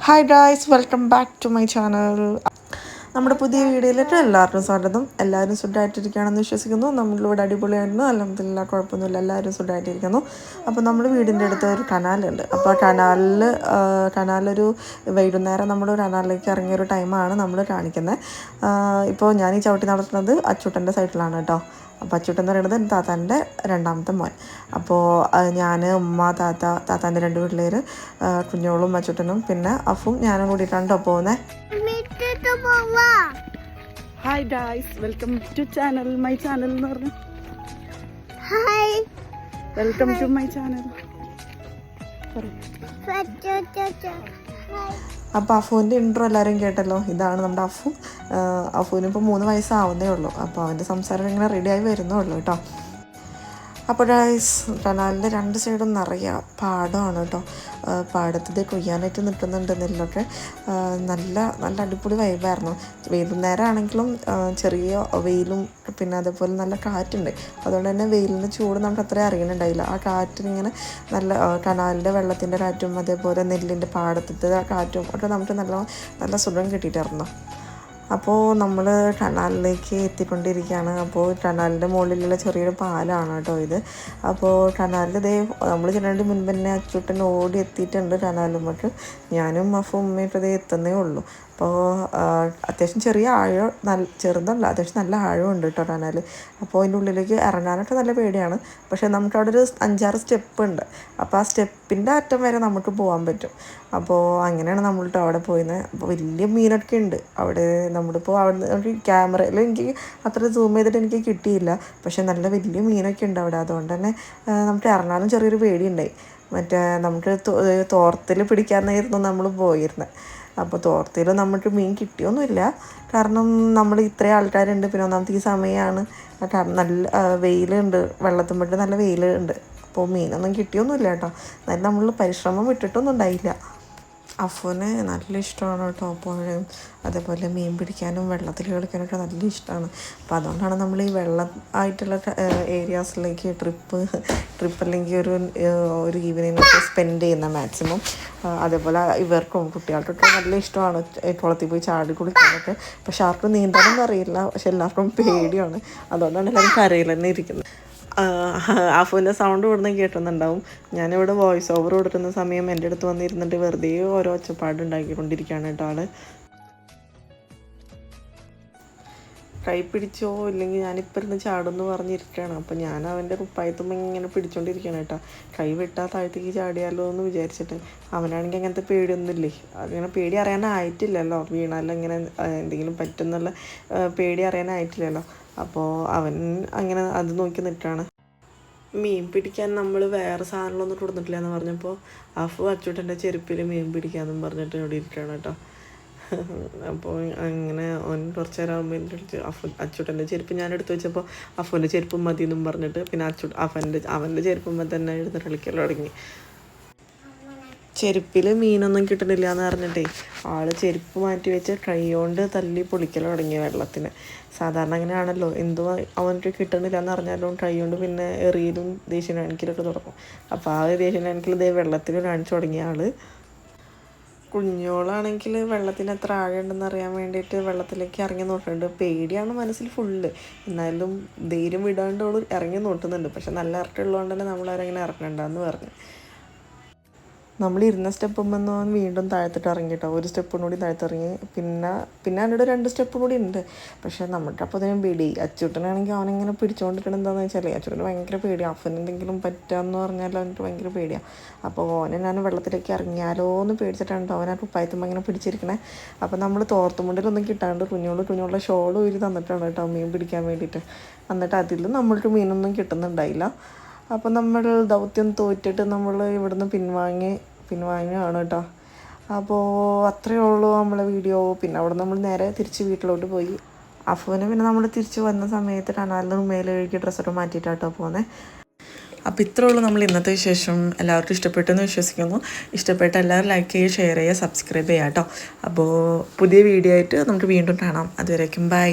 Hi guys, welcome back to my channel. നമ്മുടെ പുതിയ വീഡിയോയിലേക്ക് എല്ലാവർക്കും സ്വാഗതം. എല്ലാവരും സുഖമായിട്ടിരിക്കുകയാണെന്ന് വിശ്വസിക്കുന്നു. നമ്മളിവിടെ അടിപൊളിയായിരുന്നു, അൽഹംദുലില്ലാ, കുഴപ്പമൊന്നുമില്ല, എല്ലാവരും സുഖമായിട്ടിരിക്കുന്നു. അപ്പോൾ നമ്മൾ വീടിൻ്റെ അടുത്ത് ഒരു കനാലുണ്ട്. അപ്പോൾ ആ കനാലൊരു വൈകുന്നേരം നമ്മൾ കനാലിലേക്ക് ഇറങ്ങിയൊരു ടൈമാണ് നമ്മൾ കാണിക്കുന്നത്. ഇപ്പോൾ ഞാൻ ഈ ചവിട്ടി നടത്തുന്നത് അച്ചൂട്ടൻ്റെ സൈഡിലാണ് കേട്ടോ. അപ്പോൾ അച്ചൂട്ടൻ എന്ന് പറയുന്നത് എൻ്റെ താത്താൻ്റെ രണ്ടാമത്തെ മോൻ. അപ്പോൾ ഞാൻ, ഉമ്മ, താത്താൻ്റെ 2 പിള്ളേർ, കുഞ്ഞോളും അച്ചൂട്ടനും പിന്നെ അഫും ഞാനും കൂടിയിട്ടാണ് കേട്ടോ പോകുന്നത്. Hi guys, welcome to channel, my channel എന്ന് പറഞ്ഞു. Hi, welcome to my channel. അപ്പോൾ അഫുവിൻ്റെ ഇൻട്രോ എല്ലാവരും കേട്ടല്ലോ. ഇതാണ് നമ്മുടെ അഫു. അഫുവിനിപ്പോൾ 3 വയസ്സാവുന്നേ ഉള്ളൂ. അപ്പോൾ അവൻ്റെ സംസാരം ഇങ്ങനെ റെഡിയായി വരുന്നേ ഉള്ളൂ കേട്ടോ. അപ്പോൾ ഗൈസ്, കനാലിൻ്റെ 2 സൈഡും നിറയെ പാടമാണ് കേട്ടോ. പാടത്തിൽ കൊയ്യാനായിട്ട് നിൽക്കുന്നുണ്ട് നെല്ലൊക്കെ. നല്ല നല്ല അടിപൊളി വൈബായിരുന്നു. വൈകുന്നേരം ആണെങ്കിലും ചെറിയ വെയിലും പിന്നെ അതേപോലെ നല്ല കാറ്റുണ്ട്. അതുകൊണ്ട് തന്നെ വെയിലിൻ്റെ ചൂട് നമുക്ക് അത്രയും അറിയുന്നുണ്ടായില്ല. ആ കാറ്റിനിങ്ങനെ നല്ല കനാലിൻ്റെ വെള്ളത്തിൻ്റെ കാറ്റും അതേപോലെ നെല്ലിൻ്റെ പാടത്തെ കാറ്റും ഒക്കെ നമുക്ക് നല്ല നല്ല സുഖം കിട്ടിയിട്ടായിരുന്നു. അപ്പോൾ നമ്മൾ കനാലിലേക്ക് എത്തിക്കൊണ്ടിരിക്കുകയാണ്. അപ്പോൾ കനാലിൻ്റെ മുകളിലുള്ള ചെറിയൊരു പാലമാണ് കേട്ടോ ഇത്. അപ്പോൾ കനാലിൽ നമ്മൾ ചെല്ലേണ്ട മുൻപ് തന്നെ അച്ചൂട്ടൻ ഓടി എത്തിയിട്ടുണ്ട് കനാലുമൊക്കെ. ഞാനും അഫും ഉമ്മയും ഇതേ എത്തുന്നേ ഉള്ളൂ. അപ്പോൾ അത്യാവശ്യം ചെറിയ ആഴം, ചെറുതല്ല, അത്യാവശ്യം നല്ല ആഴമുണ്ട് കേട്ടോ കനാൽ. അപ്പോൾ അതിൻ്റെ ഉള്ളിലേക്ക് ഇറങ്ങാനൊക്കെ നല്ല പേടിയാണ്. പക്ഷേ നമുക്കവിടെ ഒരു 5-6 സ്റ്റെപ്പ് ഉണ്ട്. അപ്പോൾ ആ സ്റ്റെപ്പിൻ്റെ അറ്റം വരെ നമുക്ക് പോകാൻ പറ്റും. അപ്പോൾ അങ്ങനെയാണ് നമ്മളിട്ട് അവിടെ പോയിരുന്നത്. അപ്പോൾ വലിയ മീനൊക്കെ ഉണ്ട് അവിടെ. നമ്മളിപ്പോൾ അവിടെ ക്യാമറയിൽ എനിക്ക് അത്ര സൂം ചെയ്തിട്ട് എനിക്ക് കിട്ടിയില്ല. പക്ഷേ നല്ല വലിയ മീനൊക്കെ ഉണ്ട് അവിടെ. അതുകൊണ്ട് തന്നെ നമുക്ക് ഇറങ്ങാനും ചെറിയൊരു പേടിയുണ്ടായി. മറ്റേ നമുക്ക് തോർത്തിൽ പിടിക്കാമെന്നായിരുന്നു നമ്മൾ പോയിരുന്നത്. അപ്പോൾ തോർത്തിൽ നമുക്ക് മീൻ കിട്ടിയൊന്നുമില്ല. കാരണം നമ്മൾ ഇത്രയും ആൾക്കാരുണ്ട്. പിന്നെ ഒന്നാമത്തെ ഈ സമയമാണ്. കാരണം നല്ല വെയിലുണ്ട്, വെള്ളത്തുമ്പോട്ട് നല്ല വെയിലുണ്ട്. അപ്പോൾ മീനൊന്നും കിട്ടിയൊന്നുമില്ല കേട്ടോ. എന്നാലും നമ്മൾ പരിശ്രമം വിട്ടിട്ടൊന്നും ഉണ്ടായില്ല. അഫുവിന് നല്ല ഇഷ്ടമാണ് കേട്ടോ പുഴയും അതേപോലെ മീൻ പിടിക്കാനും വെള്ളത്തിൽ കളിക്കാനൊക്കെ നല്ല ഇഷ്ടമാണ്. അപ്പോൾ അതുകൊണ്ടാണ് നമ്മൾ ഈ വെള്ളം ആയിട്ടുള്ള ഏരിയാസിലേക്ക് ട്രിപ്പ് അല്ലെങ്കിൽ ഒരു ഈവനിങ് ഒക്കെ സ്പെൻഡ് ചെയ്യുന്ന മാക്സിമം. അതേപോലെ ഇവർക്കും കുട്ടികൾക്കൊക്കെ നല്ല ഇഷ്ടമാണ് കുളത്തിൽ പോയി ചാടി കുളിക്കാനൊക്കെ. പക്ഷെ ആർക്കും നീന്താനൊന്നും അറിയില്ല. പക്ഷെ എല്ലാവർക്കും പേടിയാണ്. അതുകൊണ്ടാണ് എല്ലാവരും കരയിൽ തന്നെ ഇരിക്കുന്നത്. അഫുവിൻ്റെ സൗണ്ട് ഇവിടുന്ന് കേട്ടുന്നുണ്ടാവും. ഞാനിവിടെ വോയിസ് ഓവർ കൊടുക്കുന്ന സമയം എൻ്റെ അടുത്ത് വന്നിരുന്നിട്ട് വെറുതെ ഓരോ ഒച്ചപ്പാട് ഉണ്ടാക്കിക്കൊണ്ടിരിക്കുകയാണ് കേട്ടോ ആൾ. കൈ പിടിച്ചോ ഇല്ലെങ്കിൽ ഞാനിപ്പോൾ ഇരുന്ന് ചാടുമെന്ന് പറഞ്ഞിരിക്കുകയാണ്. അപ്പോൾ ഞാൻ അവൻ്റെ കുപ്പായത്തുമ്പോൾ ഇങ്ങനെ പിടിച്ചോണ്ടിരിക്കുകയാണ് കേട്ടോ. കൈ വിട്ടാൽ താഴത്തേക്ക് ചാടിയാലോ എന്ന് വിചാരിച്ചിട്ട്. അവനാണെങ്കിൽ അങ്ങനത്തെ പേടിയൊന്നുമില്ലേ. അങ്ങനെ പേടി അറിയാനായിട്ടില്ലല്ലോ. വീണാലും ഇങ്ങനെ എന്തെങ്കിലും പറ്റുന്നുള്ള പേടി അറിയാനായിട്ടില്ലല്ലോ. അപ്പോൾ അവൻ അങ്ങനെ അത് നോക്കി നിൽക്കുകയാണ്. മീൻ പിടിക്കാൻ നമ്മൾ വേറെ സാധനങ്ങളൊന്നും കൊടുത്തിട്ടില്ല എന്ന് പറഞ്ഞപ്പോൾ അഫു അച്ചൂട്ടൻ്റെ ചെരുപ്പിൽ മീൻ പിടിക്കാമെന്നും പറഞ്ഞിട്ട് ഇവിടെ ഇരിക്കുകയാണ് കേട്ടോ. അപ്പോൾ അങ്ങനെ അവൻ കുറച്ച് നേരം ആകുമ്പോൾ അച്ചൂട്ടൻ്റെ ചെരുപ്പ് ഞാൻ എടുത്ത് വെച്ചപ്പോൾ അഫുവിൻ്റെ ചെരുപ്പ് മതി എന്നും പറഞ്ഞിട്ട് പിന്നെ അവൻ്റെ ചെരുപ്പുമ്പോൾ തന്നെ എടുത്ത് കളിക്കാൻ തുടങ്ങി. ചെരുപ്പിൽ മീനൊന്നും കിട്ടണില്ല എന്ന് പറഞ്ഞിട്ടേ ആൾ ചെരുപ്പ് മാറ്റി വെച്ച് കൈ കൊണ്ട് തല്ലി പൊളിക്കൽ തുടങ്ങി വെള്ളത്തിന്. സാധാരണ അങ്ങനെയാണല്ലോ, എന്തോ അവനക്ക് കിട്ടണില്ല എന്ന് പറഞ്ഞാലും കൈ കൊണ്ട് പിന്നെ എറിയലും ദേഷ്യം കാണിക്കലൊക്കെ തുടങ്ങും. അപ്പോൾ ആ ദേഷ്യം കാണിക്കൽ വെള്ളത്തിൽ കാണിച്ചു തുടങ്ങിയ ആൾ. കുഞ്ഞോളാണെങ്കിൽ വെള്ളത്തിന് എത്ര ആഴമുണ്ടെന്ന് അറിയാൻ വേണ്ടിയിട്ട് വെള്ളത്തിലേക്ക് ഇറങ്ങി നോക്കുന്നുണ്ട്. പേടിയാണ് മനസ്സിൽ ഫുള്ള്. എന്നാലും ധൈര്യം വിടാണ്ട് അവൾ ഇറങ്ങി നോക്കുന്നുണ്ട്. പക്ഷെ നല്ല ഇറക്കമുള്ളതുകൊണ്ട് തന്നെ നമ്മളവരങ്ങനെ ഇറങ്ങണ്ടെന്ന് പറഞ്ഞു. നമ്മളിരുന്ന സ്റ്റെപ്പുമ്പോൾ വീണ്ടും താഴത്തിട്ട് ഇറങ്ങി കേട്ടോ. ഒരു സ്റ്റെപ്പും കൂടി താഴത്തിറങ്ങി. പിന്നെ അതിൻ്റെ 2 സ്റ്റെപ്പും കൂടി ഉണ്ട്. പക്ഷേ നമുക്കപ്പോൾ അതിനും പേടി. അച്ചൂട്ടനാണെങ്കിൽ അവനിങ്ങനെ പിടിച്ചുകൊണ്ടിരിക്കണം. എന്താണെന്ന് വെച്ചാൽ അച്ചൂട്ടന് ഭയങ്കര പേടിയാണ്. അഫിന് എന്തെങ്കിലും പറ്റാമെന്ന് പറഞ്ഞാൽ അവനക്ക് ഭയങ്കര പേടിയാണ്. അപ്പോൾ ഓനെ ഞാൻ വെള്ളത്തിലേക്ക് ഇറങ്ങിയാലോ എന്ന് പേടിച്ചിട്ടാണ് അവൻ ആ കുപ്പായത്തുമ്പോൾ ഇങ്ങനെ പിടിച്ചിരിക്കണേ. അപ്പോൾ നമ്മൾ തോർത്തുമുണ്ടിലൊന്നും കിട്ടാണ്ട് കുഞ്ഞോളുടെ ഷോൾ ഊരി തന്നിട്ടാണ് കേട്ടോ മീൻ പിടിക്കാൻ വേണ്ടിയിട്ട്. എന്നിട്ട് അതിൽ നമ്മൾക്ക് മീനൊന്നും കിട്ടുന്നുണ്ടായില്ല. അപ്പോൾ നമ്മൾ ദൗത്യം തോറ്റിട്ട് നമ്മൾ ഇവിടുന്ന് പിൻവാങ്ങിയാണ് കേട്ടോ. അപ്പോൾ അത്രയേ ഉള്ളൂ നമ്മളെ വീഡിയോ. പിന്നെ അവിടെ നമ്മൾ നേരെ തിരിച്ച് വീട്ടിലോട്ട് പോയി. അഫുവിനെ പിന്നെ നമ്മൾ തിരിച്ച് വന്ന സമയത്ത് കനാലിന് മേലെ കഴുകി ഡ്രസ്സൊക്കെ മാറ്റിയിട്ടാട്ടോ പോകുന്നത്. അപ്പോൾ ഇത്രയേ ഉള്ളൂ നമ്മൾ ഇന്നത്തെ വിശേഷം. എല്ലാവർക്കും ഇഷ്ടപ്പെട്ടെന്ന് വിശ്വസിക്കുന്നു. ഇഷ്ടപ്പെട്ട എല്ലാവരും ലൈക്ക് ചെയ്യുക, ഷെയർ ചെയ്യുക, സബ്സ്ക്രൈബ് ചെയ്യുക കേട്ടോ. അപ്പോൾ പുതിയ വീഡിയോ ആയിട്ട് നമുക്ക് വീണ്ടും കാണാം. അതുവരേക്കും ബൈ.